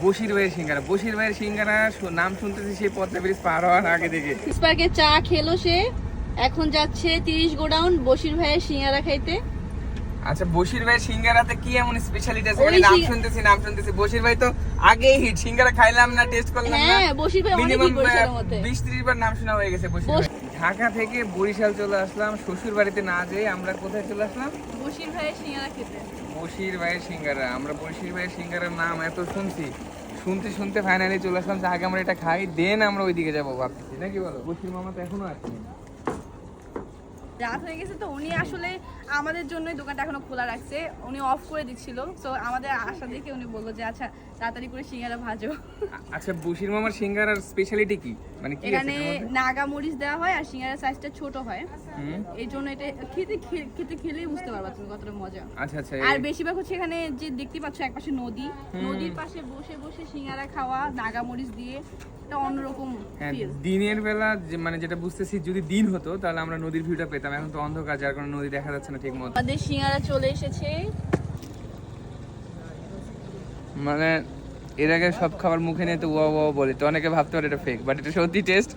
বশির ভাইয়ের সিঙ্গারা, বশির ভাইয়ের সিঙ্গারা নাম শুনতেছি সেই পদ্মা ব্রিজ পার হওয়ার আগে থেকে। পার্কে চা খেলো সে, এখন যাচ্ছে 30 গোডাউন বশির ভাইয়ের সিঙ্গারা খাইতে। আচ্ছা, বশির ভাইয়ের সিঙ্গারাতে কি এমন স্পেশালিটি আছে? নাম শুনতেছি বশির ভাই তো আগেই হিট, সিঙ্গারা খাইলাম না, টেস্ট করলাম না। হ্যাঁ, বশির ভাই অনেক হিট বরিশালের মধ্যে। 20-30 বার নাম শোনা হয়ে গেছে বশির ভাই। ঢাকা থেকে বরিশাল চলে আসলাম, শ্বশুর বাড়িতে না যেয়ে আমরা কোথায় চলে আসলাম? বশির ভাইয়ের সিঙ্গারা খেতে। বশির ভাইয়ের সিঙ্গারা। আমরা বশির ভাইয়ের সিঙ্গারার নাম এত শুনতে শুনতে ফাইনালি চলে আসলাম যে আগে আমরা এটা খাই, দেন আমরা ওইদিকে যাবো ভাবতেছি, নাকি বলো? বশির মামা তো এখনো আসেনি। রাত হয়ে গেছে তো উনি আসলে আমাদের জন্যই দোকানটা এখনো খোলা রাখছে, উনি অফ করে দিচ্ছিল। সো আমাদের আশা দেখে উনি বললো যে আচ্ছা তাড়াতাড়ি করে সিঙ্গারা ভাজো। আচ্ছা, বশির মামার সিঙ্গারার স্পেশালিটি কি? মানে কি এখানে নাগা মরিচ দেওয়া হয় আর সিঙ্গারার সাইজটা ছোট হয়, হুম, এই জন্য এটা খেলেই বুঝতে পারবা তুমি কতটা মজা। আচ্ছা আচ্ছা। আর বেশিরভাগ হচ্ছে এখানে যে দেখতে পাচ্ছ একপাশে নদী, নদীর পাশে বসে বসে সিঙ্গারা খাওয়া নাগা মরিচ দিয়ে, এটা অন্যরকম হ্যাঁ, ফিল। দিনের বেলা মানে যেটা বুঝতেছি যদি দিন হতো তাহলে আমরা নদীর ভিউটা পেতাম, এখন তো অন্ধকার, যার কারণে নদী দেখা যাচ্ছে না ঠিক মতো। আমাদের সিঙ্গারা চলে এসেছে। মানে এর আগে সব খাবার মুখে নিয়ে তো ওয়া ওয়া বলি, তো অনেকে ভাবতে পারে এটা ফেক, বাট এটা সত্যি টেস্ট।